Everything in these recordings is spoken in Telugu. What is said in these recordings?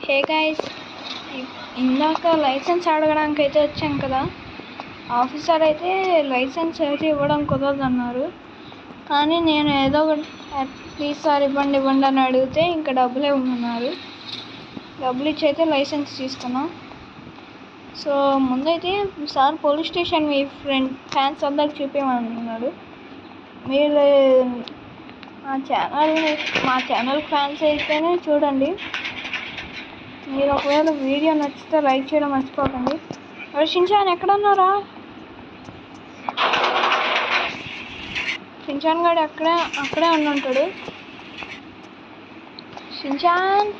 హే గైస్, ఇందాక లైసెన్స్ అడగడానికి అయితే వచ్చాం కదా. ఆఫీసర్ అయితే లైసెన్స్ అయితే ఇవ్వడం కుదరదన్నారు. కానీ నేను ఏదో ప్లీజ్ సార్ ఇవ్వండి అని అడిగితే ఇంకా డబ్బులే ఇవ్వమన్నారు. డబ్బులు ఇచ్చి అయితే లైసెన్స్ తీసుకున్నాం. సో ముందైతే సార్ పోలీస్ స్టేషన్ మీ ఫ్యాన్స్ అందరికి చూపించమన్నాడు. మీరు మా ఛానల్ ఫ్యాన్స్ అయితేనే చూడండి. మీరు ఒకవేళ వీడియో నచ్చితే లైక్ చేయడం మర్చిపోకండి. మరి షిన్చాన్ ఎక్కడున్నారా? షిన్చాన్ గారు అక్కడే ఉండుంటాడు. షిన్చాన్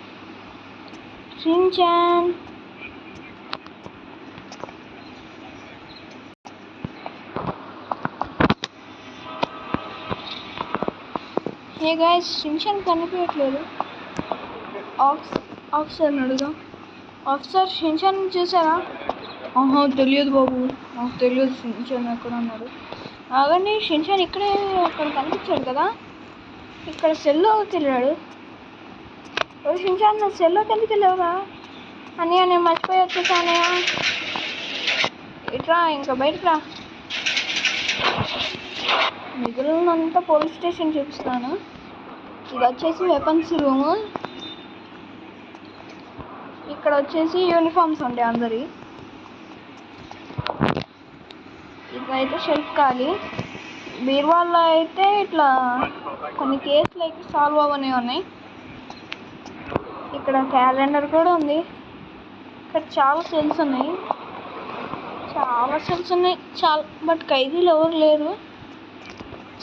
హే గైస్, షిన్చాన్ కనిపించట్లేదు. ఆఫీసర్ని అడుగుదాం. ఆఫీసర్, షిన్చాన్ చూసారా? తెలియదు బాబు, నాకు తెలియదు షిన్చాన్ ఎక్కడ ఉన్నాడు. ఆగండి, షిన్చాన్ ఇక్కడే అక్కడ కనిపించాడు కదా. ఇక్కడ సెల్లోకి వెళ్ళాడు. షిన్చాన్ నా సెల్లోకి ఎందుకు వెళ్ళావురా? అన్నయ్య నేను మర్చిపోయి వచ్చేసానయ్య. ఇట్రా, ఇంకా బయటకు రా. మిగిలినంతా పోలీస్ స్టేషన్ చూపిస్తాను. ఇది వచ్చేసి వెపన్స్ రూము. ఇక్కడ వచ్చేసి యూనిఫామ్స్ ఉంటాయి అందరి. ఇక్కడైతే షెల్ఫ్ ఖాళీ. బీరువాల్లో అయితే ఇట్లా కొన్ని కేసులు అయితే సాల్వ్ అవ్వనే ఉన్నాయి. ఇక్కడ క్యాలెండర్ కూడా ఉంది. ఇక్కడ చాలా సెల్స్ ఉన్నాయి. బట్ ఖైదీలు ఎవరు లేరు.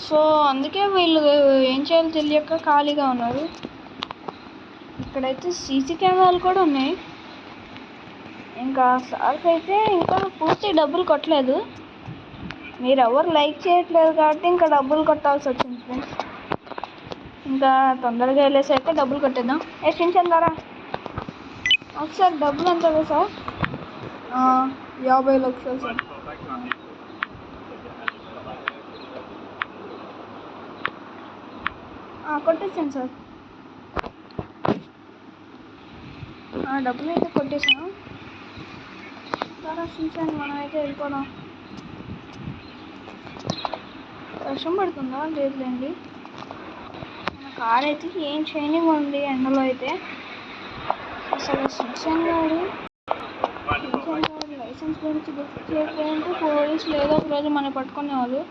సో అందుకే వీళ్ళు ఏం చేయాలో తెలియక ఖాళీగా ఉన్నారు. ఇక్కడైతే సీసీ కెమెరాలు కూడా ఉన్నాయి. ఇంకా సార్కి అయితే ఇంకా పూర్తి డబ్బులు కొట్టలేదు. మీరు ఎవరు లైక్ చేయట్లేదు కాబట్టి ఇంకా డబ్బులు కొట్టాల్సి వచ్చింది ఫ్రెండ్స్. ఇంకా తొందరగా వెళ్ళేసి అయితే డబ్బులు కొట్టేద్దాం. షిన్చాన్ ద్వారా ఒకసారి డబ్బులు ఎంత సార్? 50 లక్షలు సార్. కొట్టేసాను సార్. డబ్బులు అయితే కొట్టేసాను. షిన్చాన్ మనం అయితే వెళ్ళిపోదాం. వర్షం పడుతుందా? లేదులేండి. మన కార్ అయితే ఏం చేయనివ్వండి ఎండలో అయితే. అసలు షిన్చాన్ గారు లైసెన్స్ గురించి గుర్తు చేయకపోతే పోలీసులు ఏదో ఒక రోజు మనం పట్టుకునేవాళ్ళు.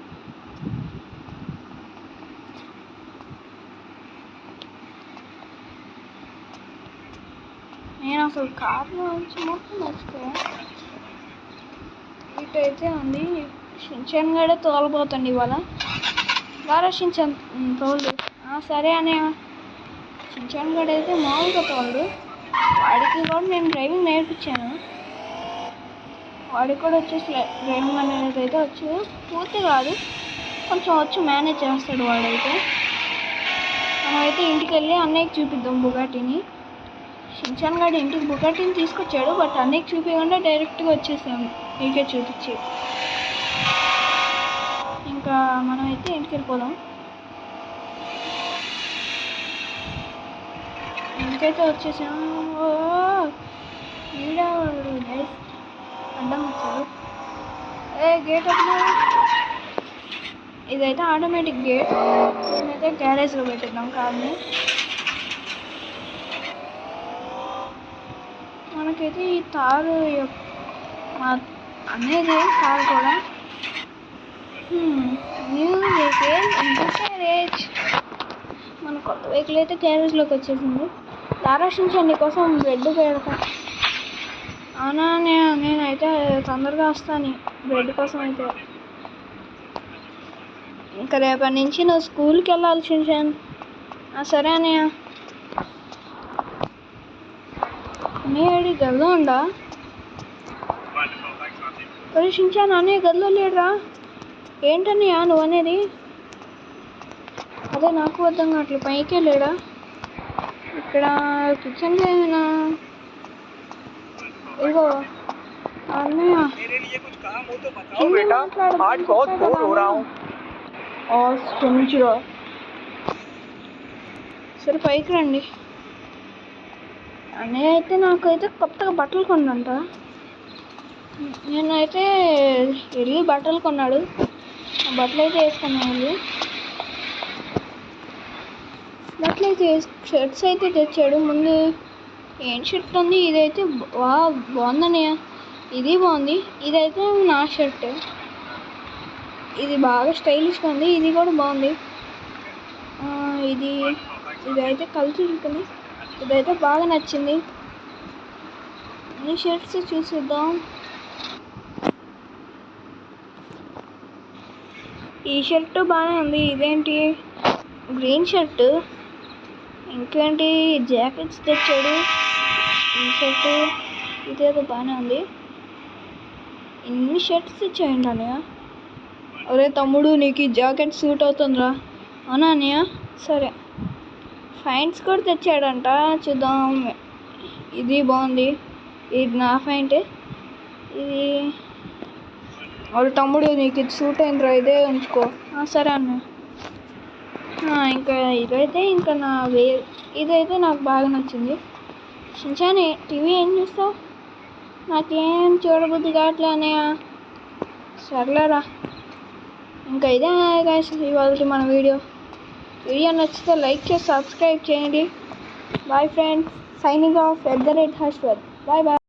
నేను అసలు కార్లో నుంచి మొత్తం మర్చిపోయా. ఇటైతే ఉంది. షిన్చాన్ గడే తోలబోతుంది ఇవాళ. బాగా షిన్చాన్ తోలు. సరే అనే. షిన్చాన్ గడ అయితే మామూలుగా తోలడు. వాడికి కూడా నేను డ్రైవింగ్ నేర్పించాను. వాడికి కూడా వచ్చేసి డ్రైవింగ్ అనేది అయితే వచ్చు. పూర్తి కాదు, కొంచెం వచ్చు, మేనేజ్ చేస్తాడు వాడైతే. మనమైతే ఇంటికి వెళ్ళి అన్నయ్యకి చూపిద్దాం బుగాటిని. షిన్చాన్ గారు ఇంటికి బుగాటిని తీసుకొచ్చాడు. బట్ అన్నయ్యకి చూపించకుండా డైరెక్ట్గా వచ్చేసాము మీకే చూపించి. ఇంకా మనం అయితే ఇంటికి వెళ్ళిపోదాం. ఇంటికైతే వచ్చేసాము. అడ్డం వచ్చాడు. Gate open. ఇదైతే ఆటోమేటిక్ గేట్. నేనైతే గ్యారేజ్లో పెట్టిద్దాం కార్ని. మనకైతే ఈ తారు అనేది కారు కూడా న్యూ వెహికల్ ఇన్ గ్యారేజ్. మన కొత్త వెహికల్ అయితే గ్యారేజ్లోకి వచ్చేసింది. షిన్చాన్ నీకోసం బ్రెడ్ పెడతా. అవునా, నేనైతే తొందరగా వస్తాను బ్రెడ్ కోసం అయితే. ఇంకా రేపటి నుంచి నువ్వు స్కూల్కి వెళ్ళాలి షిన్చాన్. సరే అన్నయ్య. అన్నయ్య గదిలో ఉండా? మరి షిన్చాన్ అన్నయ్య గదిలో లేడురా? ఏంటన్నయ్య నువ్వు అనేది? అదే నాకు అర్థం కావట్లే. పైకే లేడా? ఇక్కడ కిచెన్లో ఏమైనా? ఇగో అన్నయ్య సరే పైకి రండి. అన్నయ్య అయితే నాకైతే కొత్తగా బట్టలు కొన్నంట. నేనైతే వెళ్ళి బట్టలు కొన్నాడు. ఆ బట్టలు అయితే వేసుకున్నాను. వెళ్ళి బట్టలు అయితే షర్ట్స్ అయితే తెచ్చాడు. ముందు ఏం షర్ట్ ఉంది, ఇదైతే బాగుందన్నయ్య. ఇది బాగుంది. ఇదైతే నా షర్ట్. ఇది బాగా స్టైలిష్గా ఉంది. ఇది కూడా బాగుంది. ఇదైతే కలిసి ఉంటుంది. ఇదైతే బాగా నచ్చింది. ఈ షర్ట్స్ చూసిద్దాం. ఈ షర్ట్ బాగానే ఉంది. ఇదేంటి గ్రీన్ షర్ట్. ఇంకేంటి జాకెట్స్ తెచ్చాడు. ఈ షర్ట్ ఇదేదో బాగానే ఉంది. ఇన్ని షర్ట్స్ తెచ్చాయండి అన్నయ్య. ఒరే తమ్ముడు, నీకు ఈ జాకెట్ సూట్ అవుతుందిరా. అవునా అన్నయ్య? సరే. ప్యాంట్స్ కూడా తెచ్చాడంట. చూద్దాం. ఇది బాగుంది. ఇది నా ప్యాంటే. ఇది ఒరే తమ్ముడు, నీకు ఇది సూట్ అయిందిరా, ఇదే ఉంచుకో. సరే అన్న. ఇంకా ఇదైతే ఇదైతే నాకు బాగా నచ్చింది. షించాన్, టీవీ ఏం చూస్తావు? నాకేం చూడబుద్ధి కావట్లే అన్నయ్య. సర్లేరా. ఇంకా ఇదే గైస్ ఇవాళ మన వీడియో నచ్చితే లైక్ చేసి సబ్స్క్రైబ్ చేయండి. Bye friends. Signing off @Harshwardh. Bye bye.